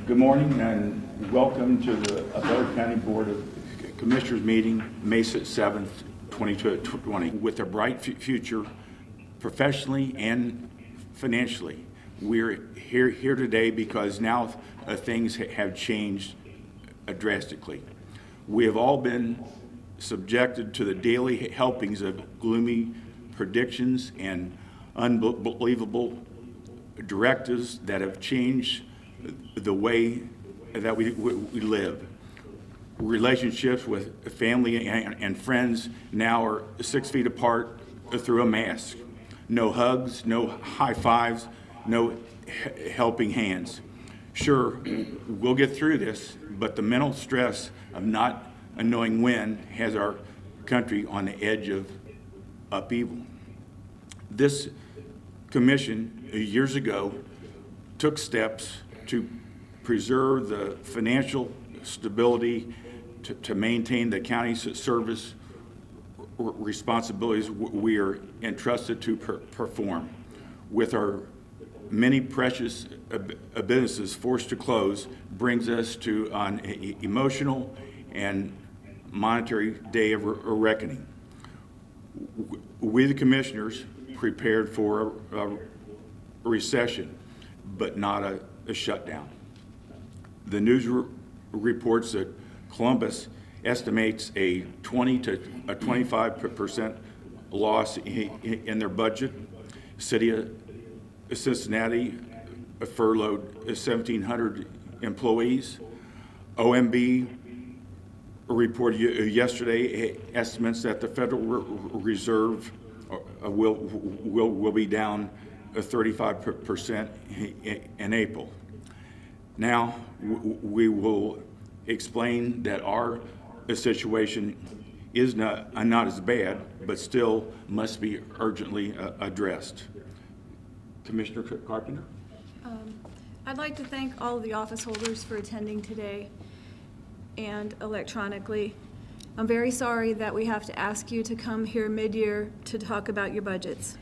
Good morning and welcome to the Butler County Board of Commissioners meeting, May 7th, 2020. With a bright future, professionally and financially, we're here today because now things have changed drastically. We have all been subjected to the daily helpings of gloomy predictions and unbelievable directives that have changed the way that we live. Relationships with family and friends now are 6 feet apart through a mask. No hugs, no high fives, no helping hands. Sure, we'll get through this, but the mental stress of not knowing when has our country on the edge of upheaval. This commission, years ago, took steps to preserve the financial stability to maintain the county's service responsibilities we are entrusted to perform. With our many precious businesses forced to close, brings us to an emotional and monetary day of reckoning. We, the commissioners, prepared for a recession, but not a shutdown. The news reports that Columbus estimates a 20 to 25% loss in their budget. City of Cincinnati furloughed 1,700 employees. OMB reported yesterday estimates that the Federal Reserve will be down 35% in April. Now we will explain that our situation is not as bad, but still must be urgently addressed. Commissioner Carpenter? I'd like to thank all of the office holders for attending today and electronically. I'm very sorry that we have to ask you to come here mid-year to talk about your budgets.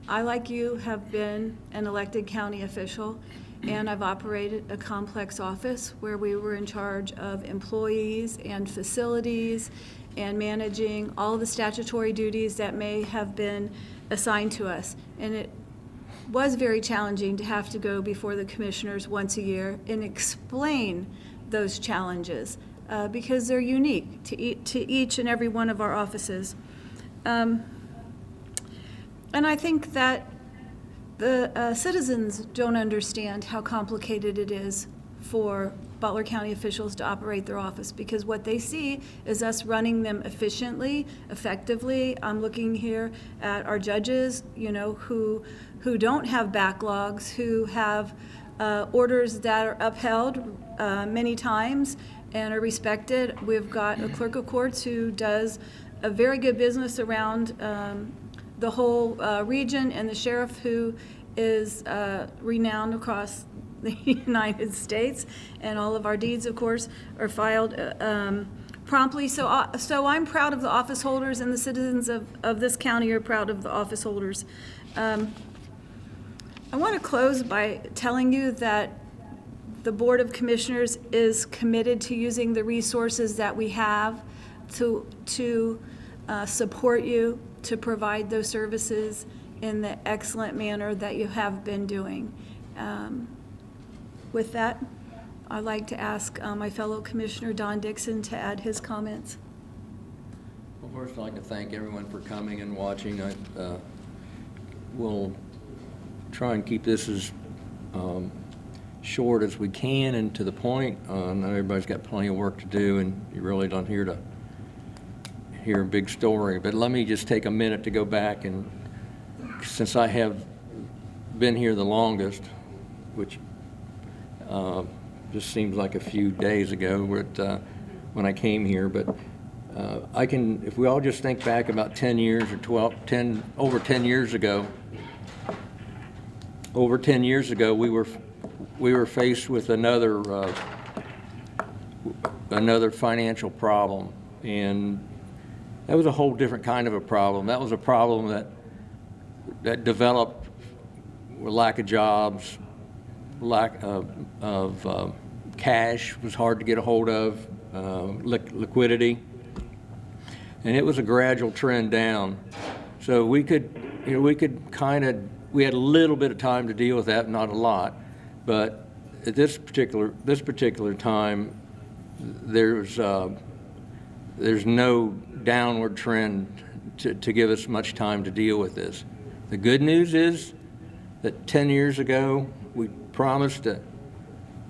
I, like you, have been an elected county official, and I've operated a complex office where we were in charge of employees and facilities and managing all the statutory duties that may have been assigned to us. And it was very challenging to have to go before the commissioners once a year and explain those challenges because they're unique to each and every one of our offices. And I think that the citizens don't understand how complicated it is for Butler County officials to operate their office, because what they see is us running them efficiently, effectively. I'm looking here at our judges, who don't have backlogs, who have orders that are upheld many times and are respected. We've got a clerk of courts who does a very good business around the whole region, and the sheriff who is renowned across the United States, and all of our deeds, of course, are filed promptly. So I'm proud of the office holders, and the citizens of this county are proud of the office holders. I want to close by telling you that the Board of Commissioners is committed to using the resources that we have to support you, to provide those services in the excellent manner that you have been doing. With that, I'd like to ask my fellow Commissioner Don Dixon to add his comments. Well, first I'd like to thank everyone for coming and watching. We'll try and keep this as short as we can and to the point. I know everybody's got plenty of work to do, and you're really not here to hear a big story, but let me just take a minute to go back, and since I have been here the longest, which just seems like a few days ago when I came here, but if we all just think back about 10 years or over 10 years ago, we were faced with another financial problem, and that was a whole different kind of a problem. That was a problem that developed with lack of jobs, lack of Cash was hard to get a hold of, liquidity. And it was a gradual trend down. So we had a little bit of time to deal with that, not a lot. But at this particular time, there's no downward trend to give us much time to deal with this. The good news is that 10 years ago, we promised that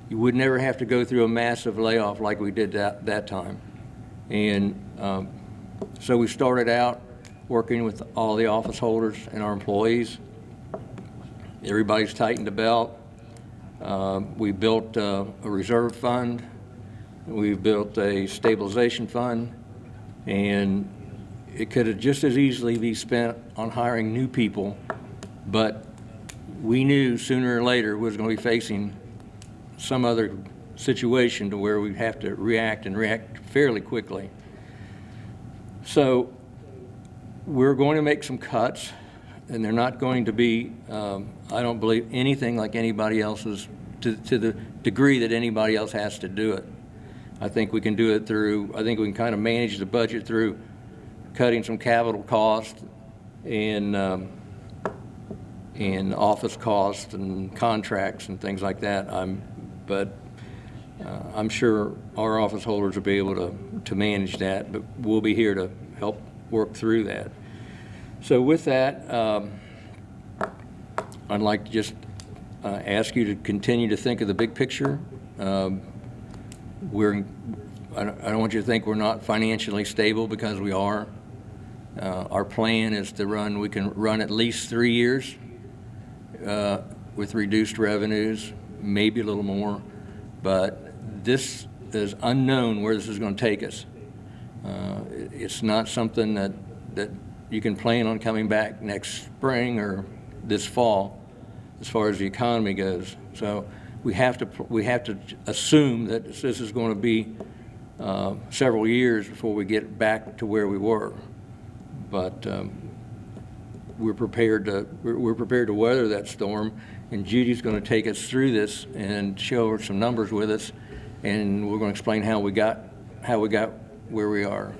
you would never have to go through a massive layoff like we did that time. And so we started out working with all the office holders and our employees. Everybody's tightened the belt. We built a reserve fund. We built a stabilization fund. And it could have just as easily be spent on hiring new people, but we knew sooner or later we was going to be facing some other situation to where we'd have to react fairly quickly. So we're going to make some cuts, and they're not going to be, I don't believe, anything like anybody else's to the degree that anybody else has to do it. I think we can do it through, I think we can kind of manage the budget through cutting some capital costs and office costs and contracts and things like that. But I'm sure our office holders will be able to manage that, but we'll be here to help work through that. So with that, I'd like to just ask you to continue to think of the big picture. I don't want you to think we're not financially stable, because we are. Our plan is to we can run at least 3 years with reduced revenues, maybe a little more, but this is unknown where this is going to take us. It's not something that you can plan on coming back next spring or this fall as far as the economy goes. So we have to assume that this is going to be several years before we get back to where we were. But we're prepared to weather that storm, and Judy's going to take us through this and show her some numbers with us, and we're going to explain how we got where we are.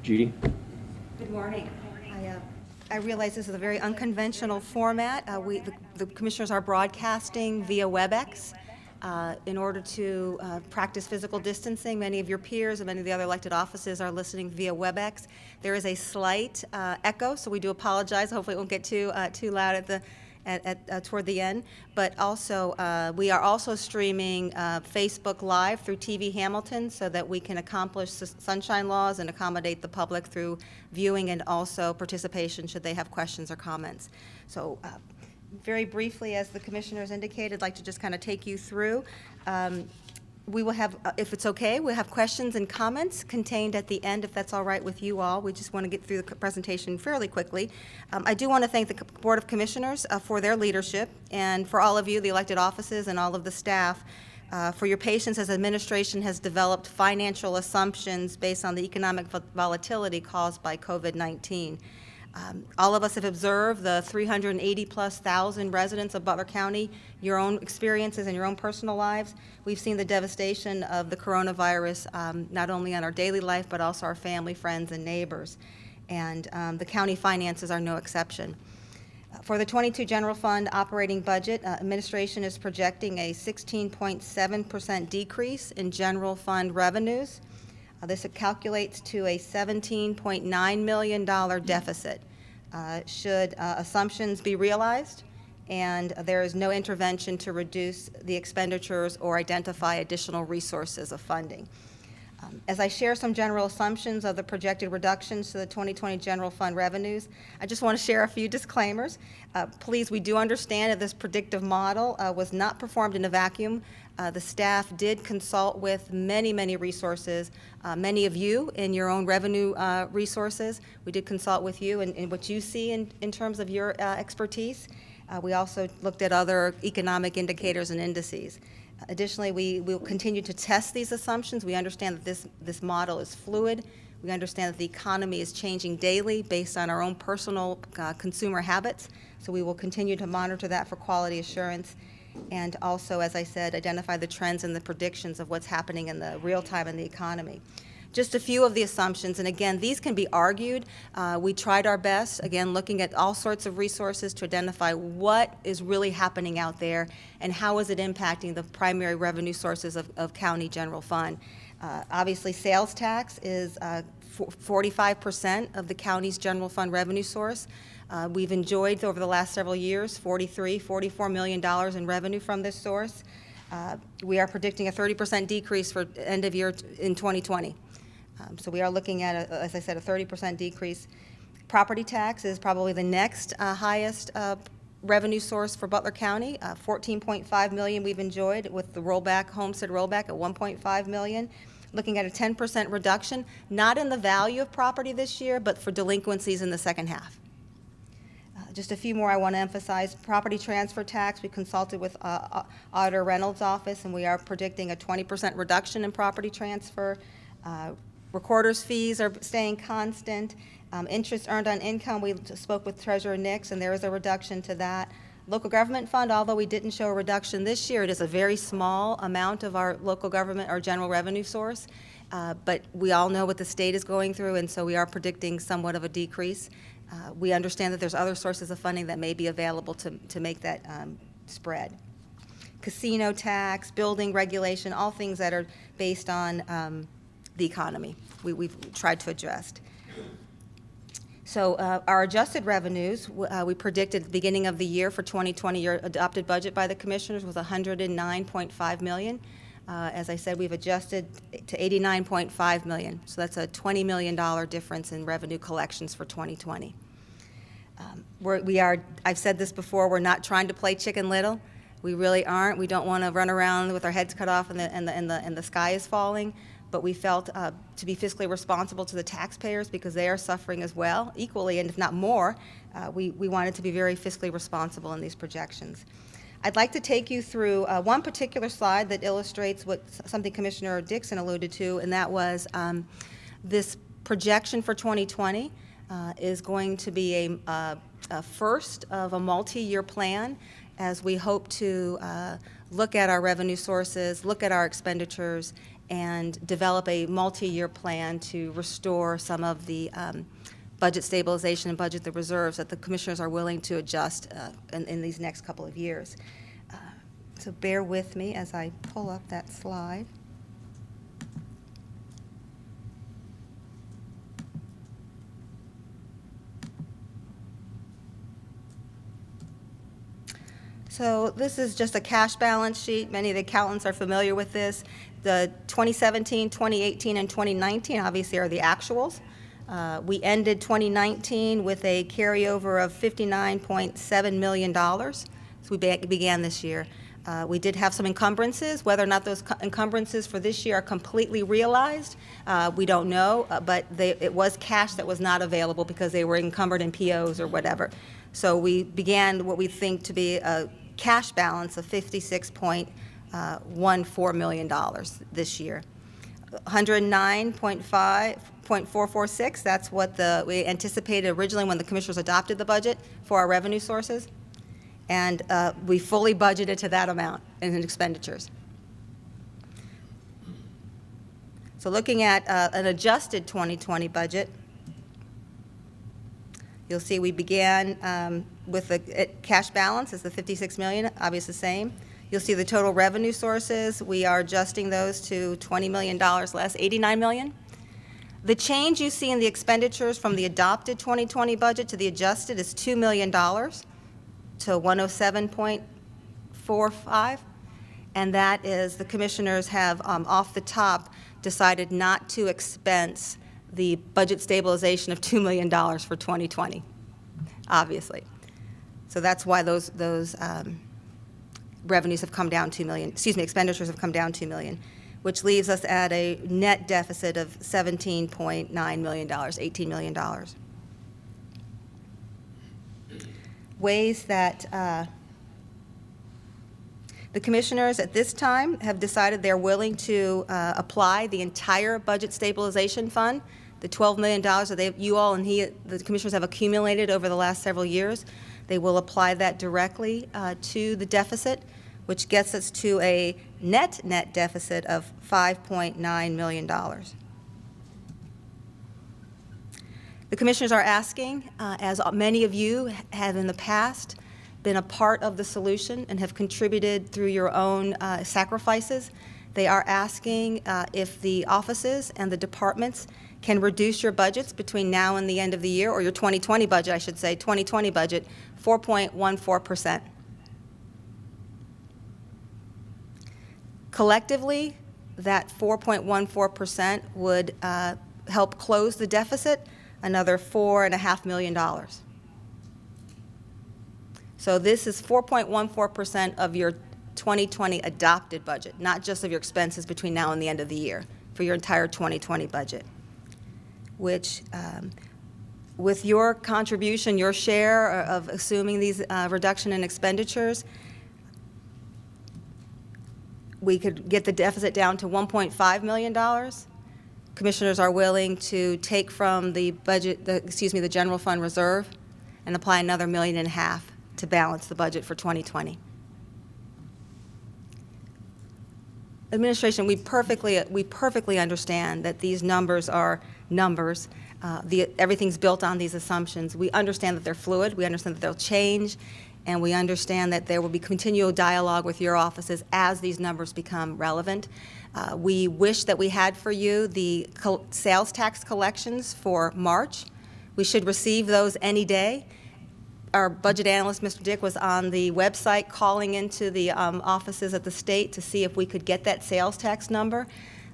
Judy? Good morning. I realize this is a very unconventional format. The commissioners are broadcasting via WebEx in order to practice physical distancing. Many of your peers and many of the other elected offices are listening via WebEx. There is a slight echo, so we do apologize. Hopefully it won't get too loud toward the end. But also, we are also streaming Facebook Live through TV Hamilton, so that we can accomplish sunshine laws and accommodate the public through viewing and also participation should they have questions or comments. So very briefly, as the commissioners indicated, I'd like to just kind of take you through. We will have, if it's okay, we'll have questions and comments contained at the end, if that's all right with you all. We just want to get through the presentation fairly quickly. I do want to thank the Board of Commissioners for their leadership, and for all of you, the elected offices, and all of the staff, for your patience as administration has developed financial assumptions based on the economic volatility caused by COVID-19. All of us have observed the 380,000+ residents of Butler County, your own experiences and your own personal lives. We've seen the devastation of the coronavirus, not only on our daily life, but also our family, friends, and neighbors. And the county finances are no exception. For the 22 general fund operating budget, administration is projecting a 16.7% decrease in general fund revenues. This calculates to a $17.9 million deficit. Should assumptions be realized and there is no intervention to reduce the expenditures or identify additional resources of funding. As I share some general assumptions of the projected reductions to the 2020 general fund revenues, I just want to share a few disclaimers. Please, we do understand that this predictive model was not performed in a vacuum. The staff did consult with many resources, many of you in your own revenue resources. We did consult with you in what you see in terms of your expertise. We also looked at other economic indicators and indices. Additionally, we will continue to test these assumptions. We understand that this model is fluid. We understand that the economy is changing daily based on our own personal consumer habits. So we will continue to monitor that for quality assurance. and also, as I said, identify the trends and the predictions of what's happening in the real time in the economy. Just a few of the assumptions, and again, these can be argued. We tried our best, again, looking at all sorts of resources to identify what is really happening out there and how is it impacting the primary revenue sources of county general fund. Obviously, sales tax is 45% of the county's general fund revenue source. We've enjoyed over the last several years $44 million in revenue from this source. We are predicting a 30% decrease for end of year in 2020. So we are looking at, as I said, a 30% decrease. Property tax is probably the next highest revenue source for Butler County. 14.5 million we've enjoyed with the rollback, homestead rollback at 1.5 million. Looking at a 10% reduction, not in the value of property this year, but for delinquencies in the second half. Just a few more I want to emphasize. Property transfer tax, we consulted with Auditor Reynolds' office, and we are predicting a 20% reduction in property transfer. Recorder's fees are staying constant. Interest earned on income, we spoke with Treasurer Nix, and there is a reduction to that. Local government fund, although we didn't show a reduction this year, it is a very small amount of our local government, our general revenue source. But we all know what the state is going through, and so we are predicting somewhat of a decrease. We understand that there's other sources of funding that may be available to make that spread. Casino tax, building regulation, all things that are based on the economy. We've tried to adjust. So our adjusted revenues, we predicted at the beginning of the year for 2020, your adopted budget by the commissioners was $109.5 million. As I said, we've adjusted to $89.5 million. So that's a $20 million difference in revenue collections for 2020. I've said this before, we're not trying to play Chicken Little. We really aren't. We don't want to run around with our heads cut off and the sky is falling. But we felt to be fiscally responsible to the taxpayers because they are suffering as well, equally, and if not more. We wanted to be very fiscally responsible in these projections. I'd like to take you through one particular slide that illustrates something Commissioner Dixon alluded to, and that was this projection for 2020 is going to be a first of a multi-year plan as we hope to look at our revenue sources, look at our expenditures, and develop a multi-year plan to restore some of the budget stabilization and budget the reserves that the commissioners are willing to adjust in these next couple of years. So bear with me as I pull up that slide. So this is just a cash balance sheet. Many of the accountants are familiar with this. The 2017, 2018, and 2019 obviously are the actuals. We ended 2019 with a carryover of $59.7 million. So we began this year. We did have some encumbrances. Whether or not those encumbrances for this year are completely realized, we don't know, but it was cash that was not available because they were encumbered in POs or whatever. So we began what we think to be a cash balance of $56.14 million this year. 109.446, that's what we anticipated originally when the commissioners adopted the budget for our revenue sources. And we fully budgeted to that amount in expenditures. So looking at an adjusted 2020 budget, you'll see we began with a cash balance as the $56 million, obviously the same. You'll see the total revenue sources. We are adjusting those to $20 million less, $89 million. The change you see in the expenditures from the adopted 2020 budget to the adjusted is $2 million to 107.45. And that is the commissioners have, off the top, decided not to expense the budget stabilization of $2 million for 2020, obviously. So that's why those revenues have come down $2 million, expenditures have come down $2 million, which leaves us at a net deficit of $17.9 million, $18 million. Ways that the commissioners at this time have decided they're willing to apply the entire budget stabilization fund, the $12 million that you all and the commissioners have accumulated over the last several years. They will apply that directly to the deficit, which gets us to a net deficit of $5.9 million. The commissioners are asking, as many of you have in the past been a part of the solution and have contributed through your own sacrifices, they are asking if the offices and the departments can reduce your budgets between now and the end of the year, or your 2020 budget, I should say, 2020 budget, 4.14%. Collectively, that 4.14% would help close the deficit another $4.5 million. So this is 4.14% of your 2020 adopted budget, not just of your expenses between now and the end of the year, for your entire 2020 budget, which with your contribution, your share of assuming these reduction in expenditures, we could get the deficit down to $1.5 million. Commissioners are willing to take from the budget, the general fund reserve, and apply another $1.5 million to balance the budget for 2020. Administration, we perfectly understand that these numbers are numbers. Everything's built on these assumptions. We understand that they're fluid. We understand that they'll change. And we understand that there will be continual dialogue with your offices as these numbers become relevant. We wish that we had for you the sales tax collections for March. We should receive those any day. Our budget analyst, Mr. Dick, was on the website calling into the offices at the state to see if we could get that sales tax number,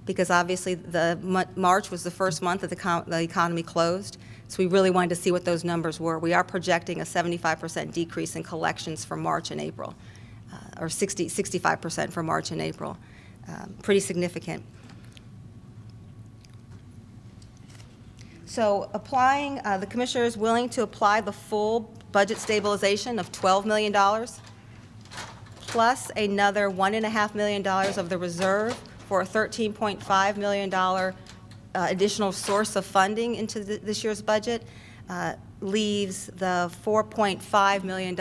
because obviously March was the first month that the economy closed. So we really wanted to see what those numbers were. We are projecting a 75% decrease in collections for March and April, or 65% for March and April. Pretty significant. So applying, the commissioner is willing to apply the full budget stabilization of $12 million, plus another $1.5 million of the reserve for a $13.5 million additional source of funding into this year's budget, leaves the $4.5 million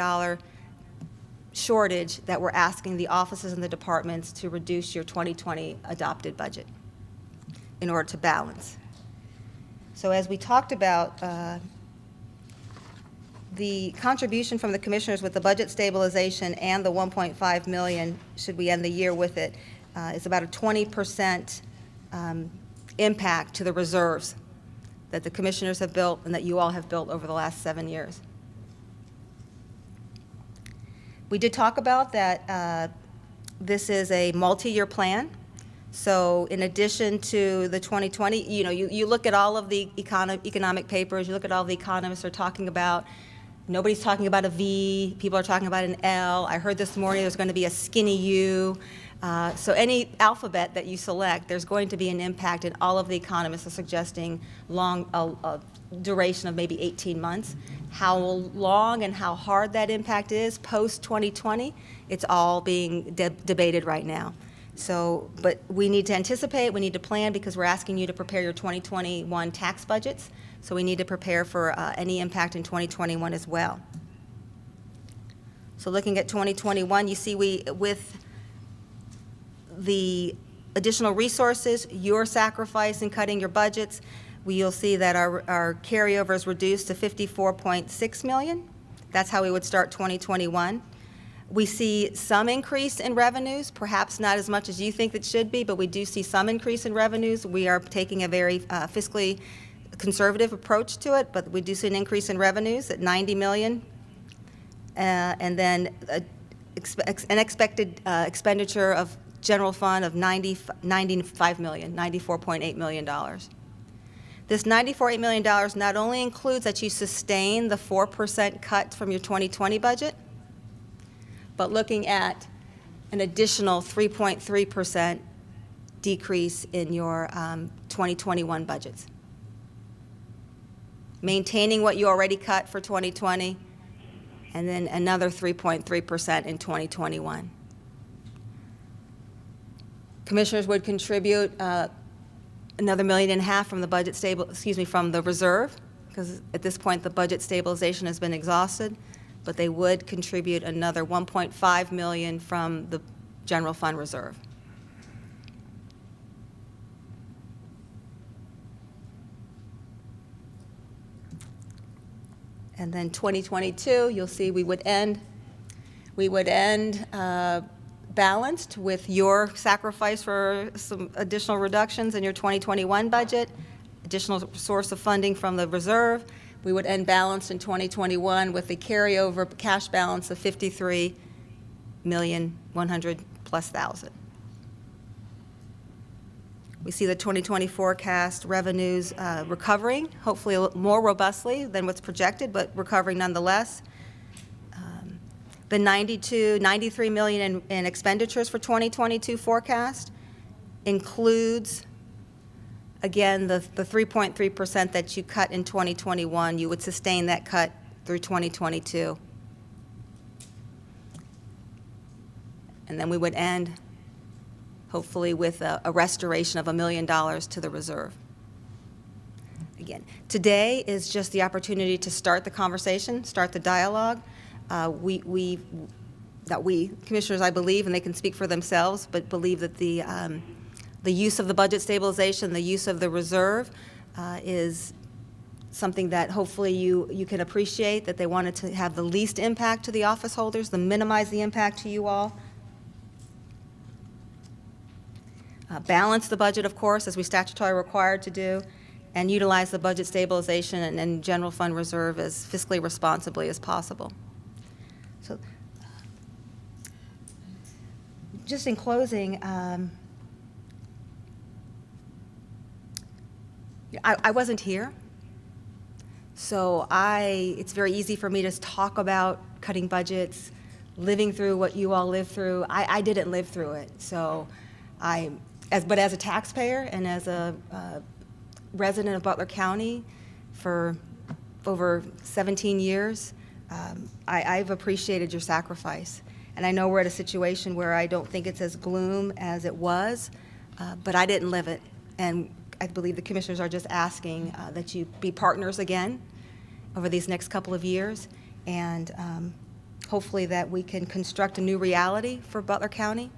shortage that we're asking the offices and the departments to reduce your 2020 adopted budget in order to balance. So as we talked about, the contribution from the commissioners with the budget stabilization and the $1.5 million, should we end the year with it, is about a 20% impact to the reserves that the commissioners have built and that you all have built over the last 7 years. We did talk about that this is a multi-year plan. So in addition to the 2020, you look at all of the economic papers, you look at all the economists are talking about, nobody's talking about a V, people are talking about an L. I heard this morning there's going to be a skinny U. So any alphabet that you select, there's going to be an impact, and all of the economists are suggesting a duration of maybe 18 months. How long and how hard that impact is post-2020, it's all being debated right now. So, but we need to anticipate, we need to plan, because we're asking you to prepare your 2021 tax budgets. So we need to prepare for any impact in 2021 as well. So looking at 2021, you see with the additional resources, your sacrifice in cutting your budgets, you'll see that our carryover is reduced to $54.6 million. That's how we would start 2021. We see some increase in revenues, perhaps not as much as you think it should be, but we do see some increase in revenues. We are taking a very fiscally conservative approach to it, but we do see an increase in revenues at $90 million, and then an expected expenditure of general fund of $95 million, $94.8 million. This $94.8 million not only includes that you sustain the 4% cut from your 2020 budget, but looking at an additional 3.3% decrease in your 2021 budgets. Maintaining what you already cut for 2020, and then another 3.3% in 2021. Commissioners would contribute another $1.5 million from the budget from the reserve, because at this point the budget stabilization has been exhausted. but they would contribute another $1.5 million from the general fund reserve. And then 2022, you'll see we would end balanced with your sacrifice for some additional reductions in your 2021 budget, additional source of funding from the reserve. We would end balanced in 2021 with a carryover cash balance of $53,100,000+. We see the 2020 forecast revenues recovering, hopefully a little more robustly than what's projected, but recovering nonetheless. The $93 million in expenditures for 2022 forecast includes, again, the 3.3% that you cut in 2021. You would sustain that cut through 2022. And then we would end, hopefully, with a restoration of $1 million to the reserve. Again, today is just the opportunity to start the conversation, start the dialogue. Commissioners, I believe, and they can speak for themselves, but believe that the use of the budget stabilization, the use of the reserve is something that hopefully you can appreciate, that they wanted to have the least impact to the office holders, to minimize the impact to you all. Balance the budget, of course, as we statutorily required to do, and utilize the budget stabilization and general fund reserve as fiscally responsibly as possible. So, just in closing, I wasn't here, so it's very easy for me to talk about cutting budgets, living through what you all lived through. I didn't live through it, so but as a taxpayer and as a resident of Butler County for over 17 years, I've appreciated your sacrifice. And I know we're at a situation where I don't think it's as gloom as it was, but I didn't live it. And I believe the commissioners are just asking that you be partners again over these next couple of years, and hopefully that we can construct a new reality for Butler County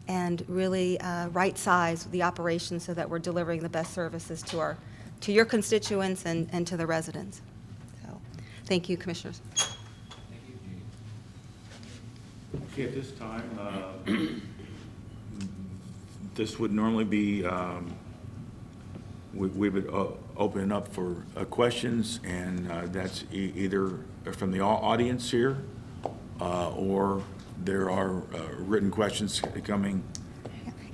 and really right-size the operation so that we're delivering the best services to your constituents and to the residents. So, thank you, commissioners. Okay, at this time, this would normally be, we would open it up for questions, and that's either from the audience here or there are written questions coming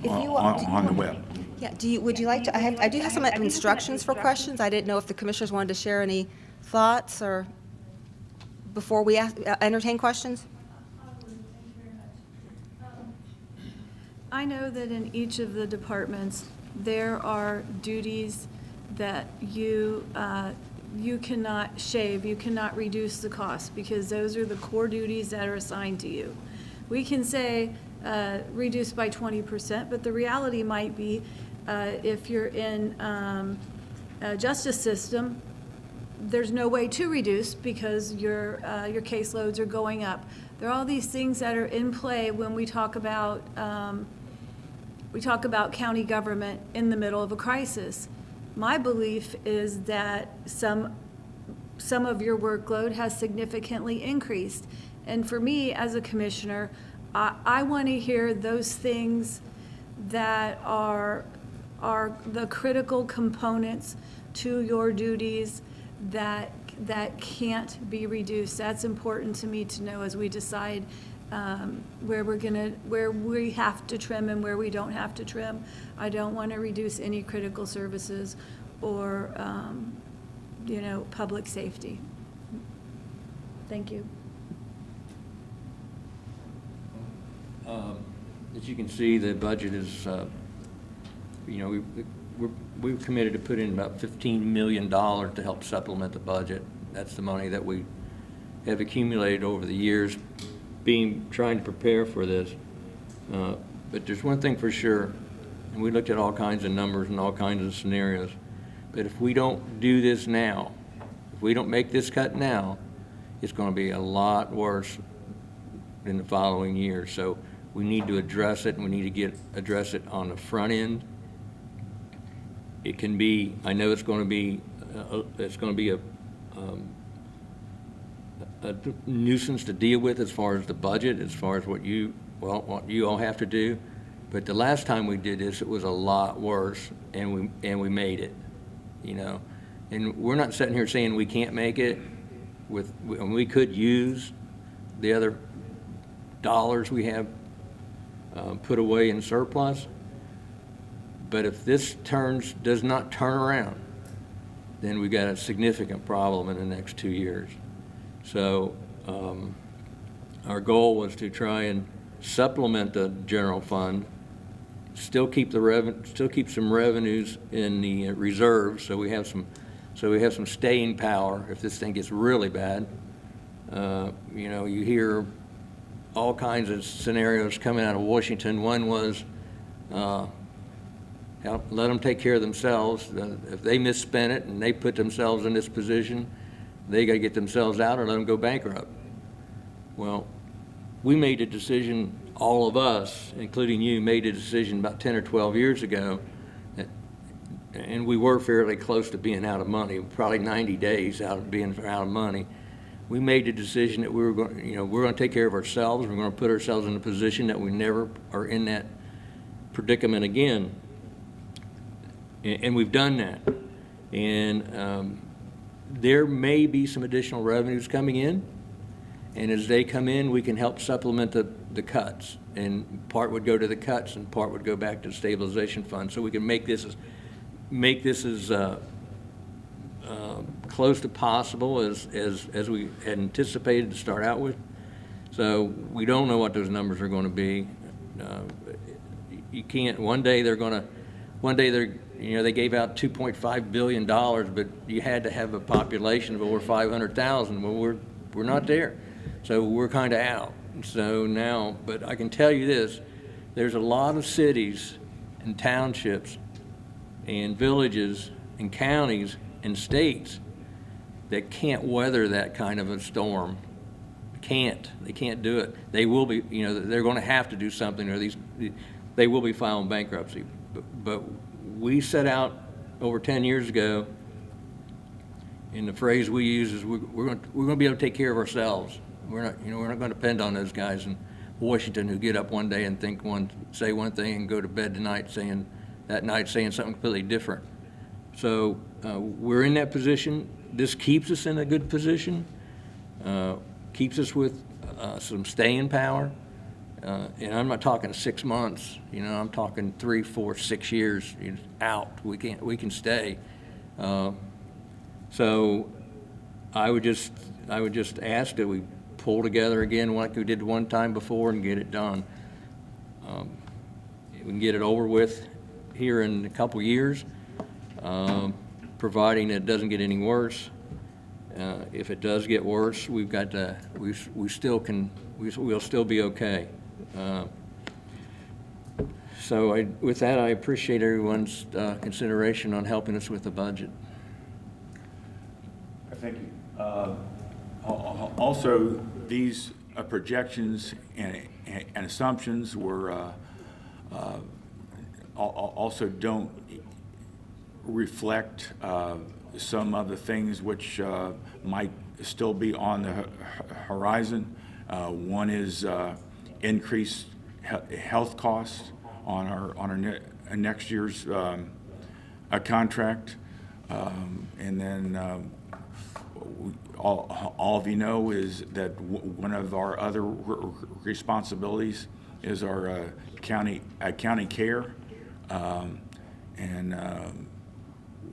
on the web. Yeah, would you like to, I do have some instructions for questions. I didn't know if the commissioners wanted to share any thoughts or before we entertain questions. I know that in each of the departments, there are duties that you cannot shave, you cannot reduce the cost, because those are the core duties that are assigned to you. We can say reduce by 20%, but the reality might be if you're in a justice system, there's no way to reduce because your caseloads are going up. There are all these things that are in play when we talk about county government in the middle of a crisis. My belief is that some of your workload has significantly increased. And for me, as a commissioner, I want to hear those things that are the critical components to your duties that can't be reduced. That's important to me to know as we decide where we have to trim and where we don't have to trim. I don't want to reduce any critical services or public safety. Thank you. As you can see, the budget is, we're committed to put in about $15 million to help supplement the budget. That's the money that we have accumulated over the years trying to prepare for this. But there's one thing for sure, and we looked at all kinds of numbers and all kinds of scenarios, but if we don't do this now, if we don't make this cut now, it's going to be a lot worse in the following year. So we need to address it, and we need to address it on the front end. It can be, I know it's going to be a nuisance to deal with as far as the budget, as far as what you all have to do. But the last time we did this, it was a lot worse, and we made it, you know. And we're not sitting here saying we can't make it. We could use the other dollars we have put away in surplus. But if this does not turn around, then we've got a significant problem in the next 2 years. So our goal was to try and supplement the general fund, still keep some revenues in the reserves, so we have some staying power if this thing gets really bad. You know, you hear all kinds of scenarios coming out of Washington. One was let them take care of themselves. If they misspent it and they put themselves in this position, they got to get themselves out or let them go bankrupt. Well, we made a decision, all of us, including you, made a decision about 10 or 12 years ago, and we were fairly close to being out of money, probably 90 days out of money. We made the decision that we're going to take care of ourselves. We're going to put ourselves in a position that we never are in that predicament again. And we've done that. And there may be some additional revenues coming in. And as they come in, we can help supplement the cuts. And part would go to the cuts and part would go back to the stabilization fund. So we can make this as close to possible as we had anticipated to start out with. So we don't know what those numbers are going to be. You can't, one day they're, they gave out $2.5 billion, but you had to have a population of over 500,000. Well, we're not there. So we're kind of out. So now, but I can tell you this, there's a lot of cities and townships and villages and counties and states that can't weather that kind of a storm. They can't do it. They will be, they're going to have to do something, or they will be filing bankruptcy. But we set out over 10 years ago, and the phrase we use is we're going to be able to take care of ourselves. We're not going to depend on those guys in Washington who get up one day and say one thing and go to bed tonight saying something completely different. So we're in that position. This keeps us in a good position, keeps us with some staying power. And I'm not talking 6 months. I'm talking 3, 4, 6 years out. We can stay. So I would just ask that we pull together again like we did one time before and get it done. We can get it over with here in a couple years, providing it doesn't get any worse. If it does get worse, we'll still be okay. So with that, I appreciate everyone's consideration on helping us with the budget. Thank you. Also, these projections and assumptions were also don't reflect some of the things which might still be on the horizon. One is increased health costs on our next year's contract, and then all of you know is that one of our other responsibilities is our county care, and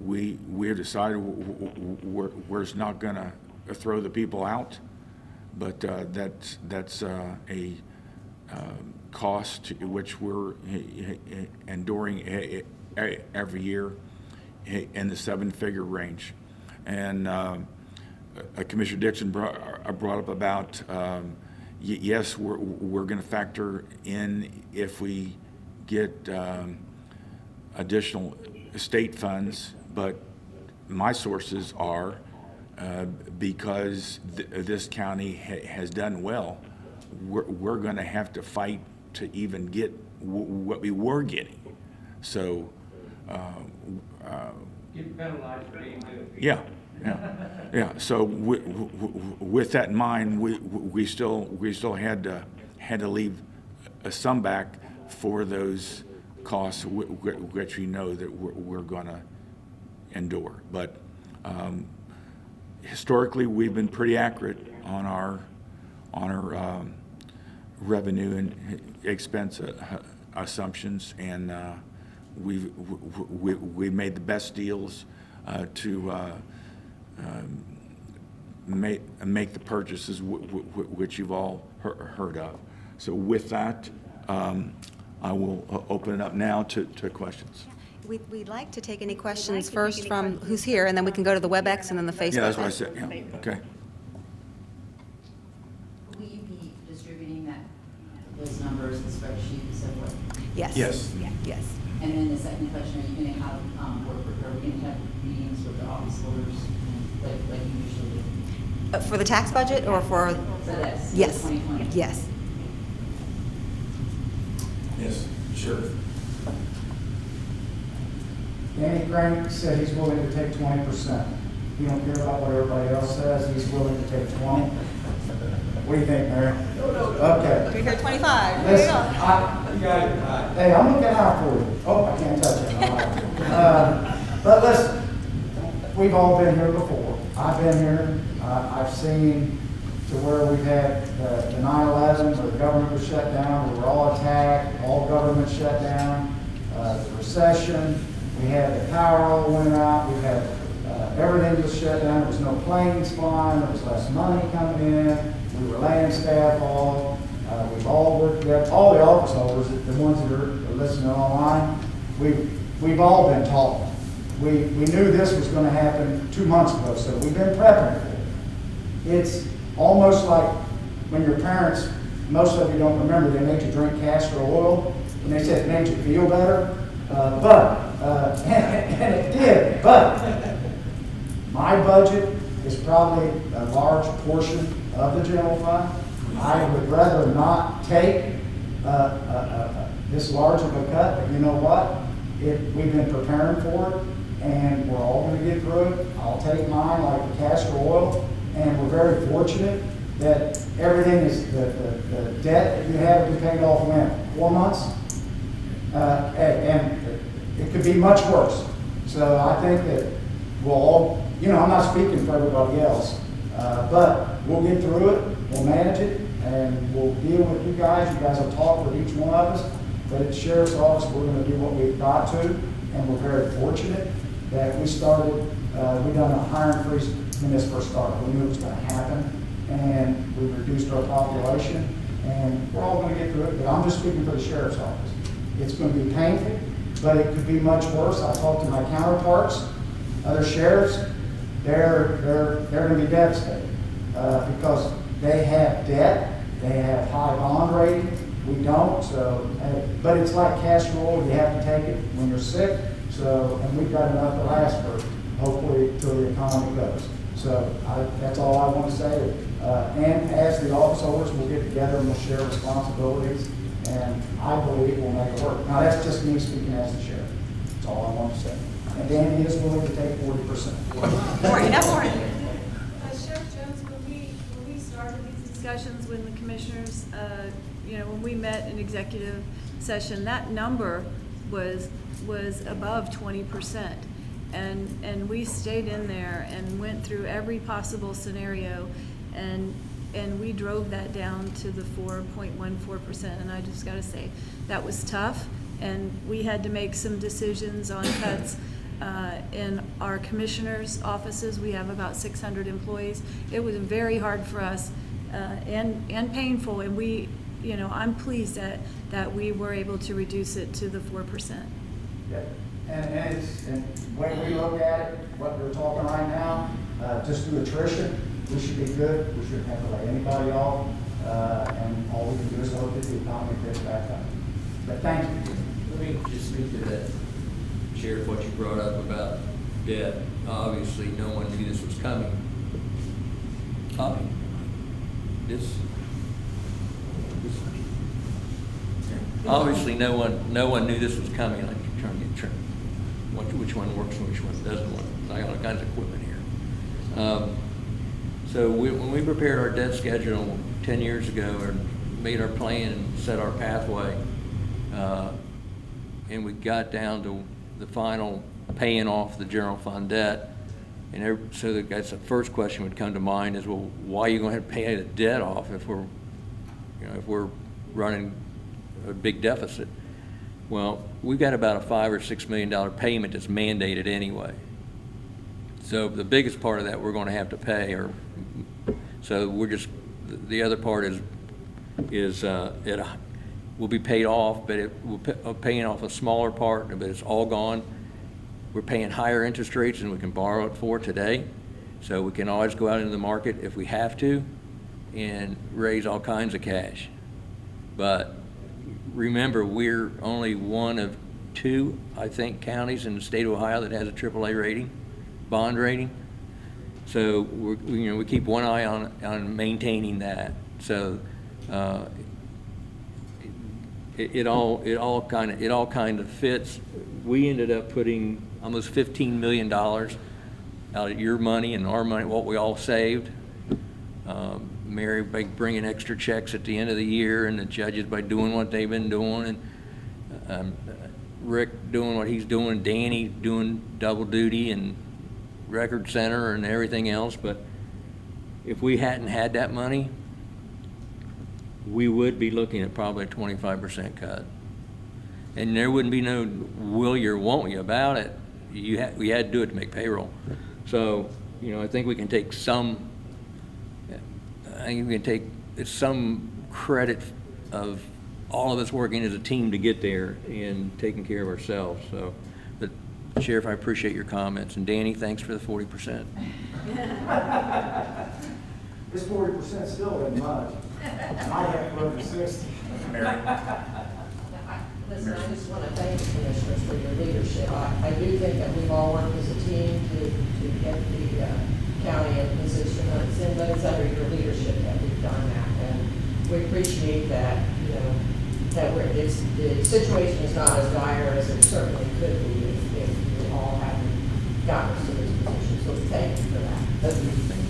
we have decided we're not going to throw the people out, but that's a cost which we're enduring every year in the 7-figure range. And Commissioner Dixon brought up about yes, we're going to factor in if we get additional state funds, but my sources are because this county has done well, we're going to have to fight to even get what we were getting. So, Get penalized for being good. yeah. So with that in mind, we still had to leave some back for those costs which we know that we're going to endure. But historically, we've been pretty accurate on our revenue and expense assumptions, and we made the best deals to make the purchases which you've all heard of. So with that, I will open it up now to questions. We'd like to take any questions first from who's here, and then we can go to the WebEx and then the Facebook. Yeah, that's what I said, yeah, okay. Will you be distributing those numbers, the spreadsheet and so forth? Yes. Yes. Yeah, yes. And then the second question, are you going to have, are we going to have meetings with the office holders like you usually do? For the tax budget or for? For this? Yes. 2020? Yes. Yes, sure. Danny Crank said he's willing to take 20%. He don't care about what everybody else says, he's willing to take 20. What do you think, Mary? Okay. We heard 25. Listen, hey, I'm looking out for you. Oh, I can't touch it. But listen, we've all been here before. I've been here. I've seen to where we've had the 9/11, where the government was shut down, we were all attacked, all government shut down, the recession, we had the power all went out, we had everything was shut down, there was no planes flying, there was less money coming in, we were laying staff off, we've all worked together, all the office holders, the ones that are listening online, we've all been taught. We knew this was going to happen 2 months ago, so we've been prepping for it. It's almost like when your parents, most of you don't remember, they made you drink castor oil, and they said it made you feel better, and it did, but my budget is probably a large portion of the general fund. I would rather not take this large of a cut, but you know what? We've been preparing for it, and we're all going to get through it. I'll take mine like the castor oil, and we're very fortunate that everything is, the debt that you have to be paid off in 4 months, and it could be much worse. So I think that we'll all, I'm not speaking for everybody else, but we'll get through it, we'll manage it, and we'll deal with you guys. You guys will talk with each one of us, but at the Sheriff's Office, we're going to do what we've got to, and we're very fortunate that we done a hiring freeze when this first started. We knew it was going to happen, and we reduced our population, and we're all going to get through it, but I'm just speaking for the Sheriff's Office. It's going to be painful, but it could be much worse. I talked to my counterparts, other sheriffs, they're going to be devastated because they have debt, they have high bond rating, we don't, so, but it's like castor oil, you have to take it when you're sick, so, and we've got enough to last for, hopefully, till the economy goes. So that's all I want to say. And as the office holders, we'll get together and we'll share responsibilities, and I believe we'll make it work. Now, that's just me speaking as the sheriff. That's all I want to say. And Danny is willing to take 40%. Morning, not morning. Sheriff Jones, when we started these discussions when the commissioners, when we met in executive session, that number was above 20%. And we stayed in there and went through every possible scenario, and we drove that down to the 4.14%. And I just got to say, that was tough, and we had to make some decisions on cuts in our commissioners' offices. We have about 600 employees. It was very hard for us and painful, and I'm pleased that we were able to reduce it to the 4%. Yeah. And the way we look at it, what we're talking right now, just through attrition, we should be good. We shouldn't have to lay anybody off. And all we can do is hope that the economy picks back up. But thank you. Let me just speak to that, Sheriff, what you brought up about debt. Obviously, no one knew this was coming. This, obviously, no one knew this was coming. I'm trying to get which one works and which one doesn't work. I got all kinds of equipment here. So when we prepared our debt schedule 10 years ago, or made our plan and set our pathway, and we got down to the final paying off the general fund debt, and so that's the first question would come to mind is, well, why are you going to pay the debt off if we're running a big deficit? Well, we've got about a $5 or $6 million payment that's mandated anyway. So the biggest part of that we're going to have to pay, so the other part is it will be paid off, but we're paying off a smaller part, but it's all gone. We're paying higher interest rates than we can borrow it for today, so we can always go out into the market if we have to and raise all kinds of cash. But remember, we're only one of 2, I think, counties in the state of Ohio that has a AAA rating, bond rating. So we keep one eye on maintaining that. So it all kind of fits. We ended up putting almost $15 million out of your money and our money, what we all saved. Mary by bringing extra checks at the end of the year, and the judges by doing what they've been doing, and Rick doing what he's doing, Danny doing double duty and record center and everything else. But if we hadn't had that money, we would be looking at probably a 25% cut. And there wouldn't be no will you or won't you about it. We had to do it to make payroll. So, I think we can take some credit of all of us working as a team to get there and taking care of ourselves. So, but Sheriff, I appreciate your comments. And Danny, thanks for the 40%. This 40% still isn't much. I have to over 60. Listen, I just want to thank the commissioners for your leadership. I do think that we've all worked as a team to get the county in position. It's in those under your leadership that we've done that, and we appreciate that. That the situation is not as dire as it certainly could be if we all hadn't gotten us to this position. So thank you for that. Thank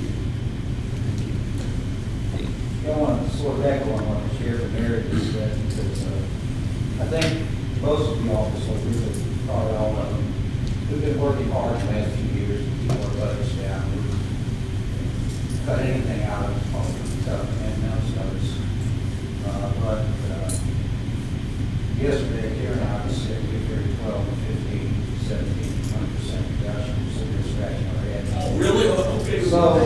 you. I want to sort of echo on what the Sheriff and Mary just said, because I think most of the officers, probably all of them, we've been working hard the last few years to keep our budgets down. We've cut anything out of the tough and announced notice. But yesterday, Karen and I was sick. We were 12, 15, 17, 20% reduction. So we're scratching our heads. Oh, really? Okay. So, I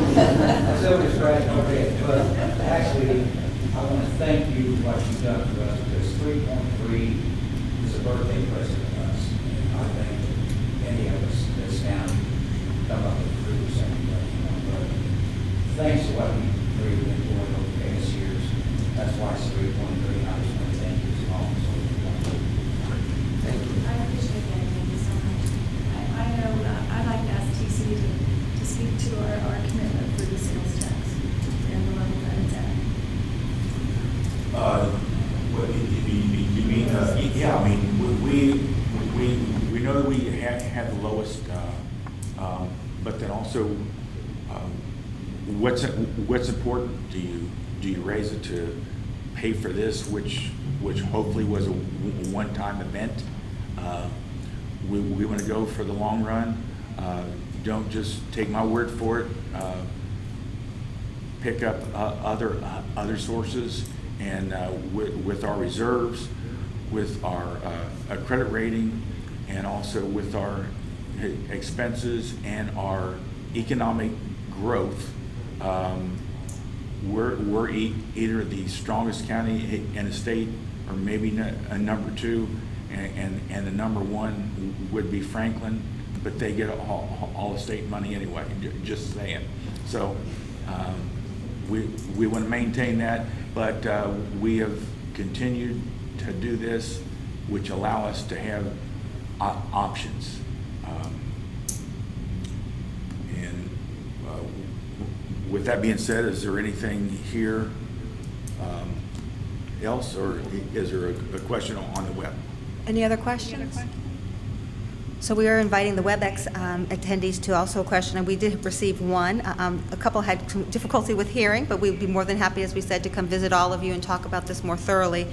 said we're scratching our heads, but actually, I want to thank you for what you've done for us, because 3.3 is a birthday present to us. And I think any of us in this county come up with 3% but thanks to what you've been doing over the past years, that's why it's 3.3. I just want to thank you as long as Thank you. I appreciate that, thank you so much. I know, I'd like to ask TC to speak to our commitment for the sales tax and the level that it's at. What you mean? Yeah, I mean, we know that we have the lowest, but then also, what's important? Do you raise it to pay for this, which hopefully was a one-time event? We want to go for the long run. Don't just take my word for it. Pick up other sources, and with our reserves, with our credit rating, and also with our expenses and our economic growth, we're either the strongest county in the state, or maybe a number 2, and the number 1 would be Franklin, but they get all the state money anyway. Just saying. So we want to maintain that, but we have continued to do this, which allow us to have options. And With that being said, is there anything here else, or is there a question on the web? Any other questions? So we are inviting the WebEx attendees to also question, and we did receive one. A couple had some difficulty with hearing, but we'd be more than happy, as we said, to come visit all of you and talk about this more thoroughly.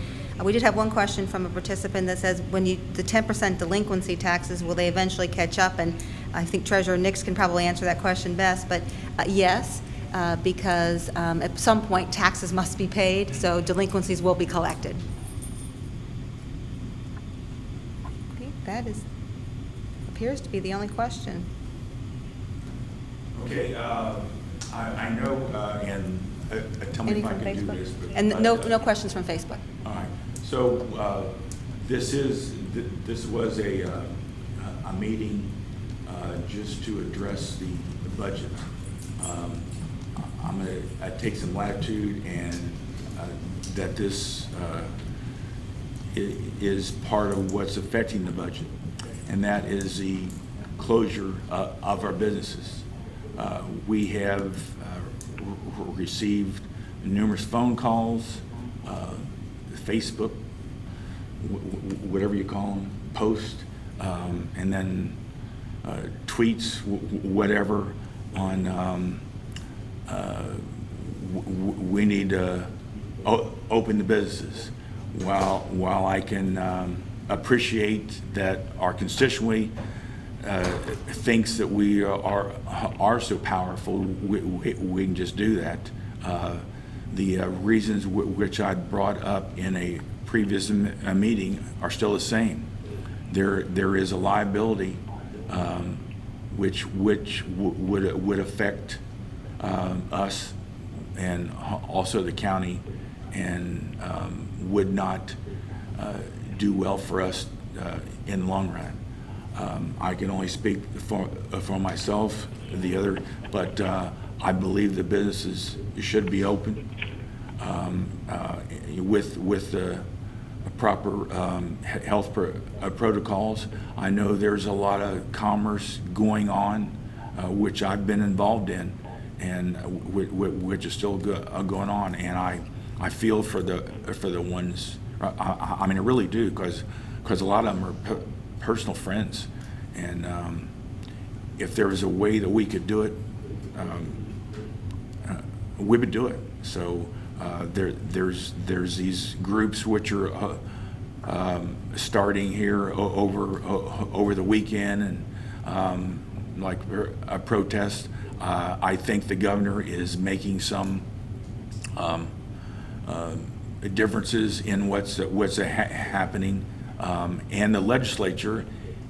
We did have one question from a participant that says, the 10% delinquency taxes, will they eventually catch up? And I think Treasurer Nix can probably answer that question best, but yes, because at some point taxes must be paid, so delinquencies will be collected. Okay, that appears to be the only question. Okay, I know, and tell me Any if I from can do Facebook? this. But, And no questions from Facebook. All right, so this was a meeting just to address the budget. I'm going to take some latitude and that this is part of what's affecting the budget, and that is the closure of our businesses. We have received numerous phone calls, Facebook, whatever you call them, posts, and then tweets, whatever, on we need to open the businesses. While I can appreciate that our constituency thinks that we are so powerful, we can just do that. The reasons which I brought up in a previous meeting are still the same. There is a liability which would affect us and also the county, and would not do well for us in the long run. I can only speak for myself, but I believe the businesses should be open with the proper health protocols. I know there's a lot of commerce going on, which I've been involved in, and which is still going on, and I feel for the ones. I mean, I really do, because a lot of them are personal friends, and if there was a way that we could do it, we would do it. So there's these groups which are starting here over the weekend, and like a protest. I think the governor is making some differences in what's happening, and the legislature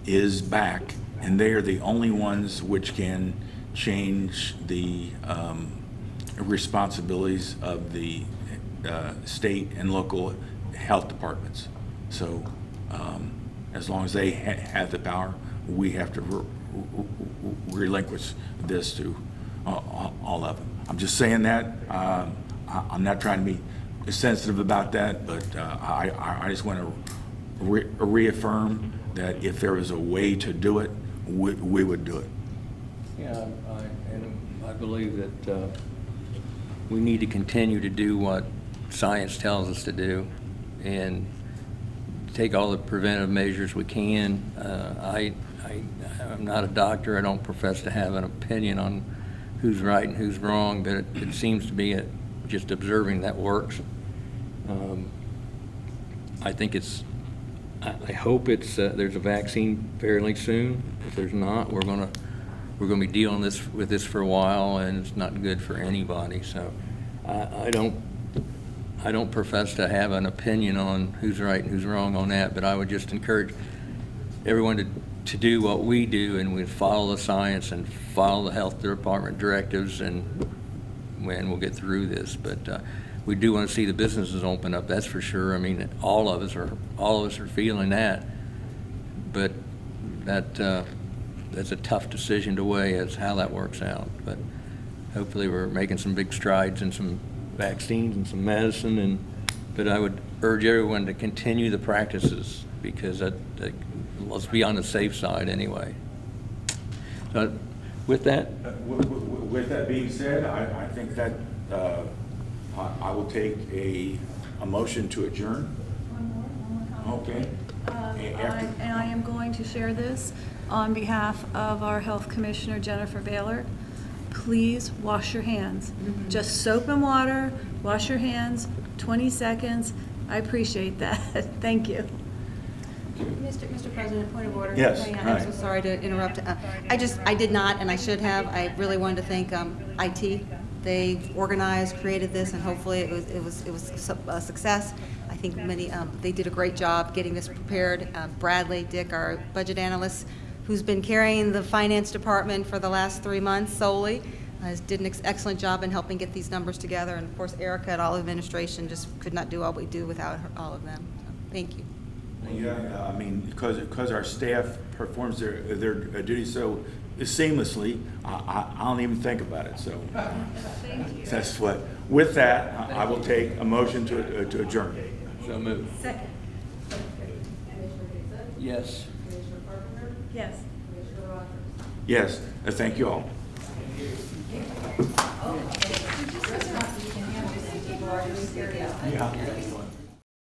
is back, and they are the only ones which can change the responsibilities of the state and local health departments. So as long as they have the power, we have to relinquish this to all of them. I'm just saying that. I'm not trying to be sensitive about that, but I just want to reaffirm that if there was a way to do it, we would do it. Yeah, I believe that we need to continue to do what science tells us to do, and take all the preventive measures we can. I'm not a doctor. I don't profess to have an opinion on who's right and who's wrong, but it seems to be just observing that works. I think I hope there's a vaccine fairly soon. If there's not, we're going to be dealing with this for a while, and it's not good for anybody. So I don't profess to have an opinion on who's right and who's wrong on that, but I would just encourage everyone to do what we do, and we follow the science and follow the health department directives, and we'll get through this. But we do want to see the businesses open up, that's for sure. I mean, all of us are feeling that, but that's a tough decision to weigh as how that works out. But hopefully we're making some big strides in some vaccines and some medicine, but I would urge everyone to continue the practices, because let's be on the safe side anyway. So with that, with that being said, I think that I will take a motion to adjourn. Okay. And I am going to share this on behalf of our Health Commissioner, Jennifer Baylor. Please wash your hands. Just soap and water, wash your hands, 20 seconds. I appreciate that. Thank you. Mr. President, point of order. Yes, I'm hi. so sorry to interrupt. I did not, and I should have. I really wanted to thank IT. They organized, created this, and hopefully it was a success. I think they did a great job getting this prepared. Bradley, Dick, our budget analyst, who's been carrying the finance department for the last 3 months solely, did an excellent job in helping get these numbers together. And of course, Erica and all of administration just could not do all we do without all of them. So, thank you. Yeah, I mean, because our staff performs their duties so seamlessly, I don't even think about it, so. Thank you. That's what, with that, I will take a motion to adjourn. So moved. Second. Yes. Yes. Yes, thank you all. Yeah.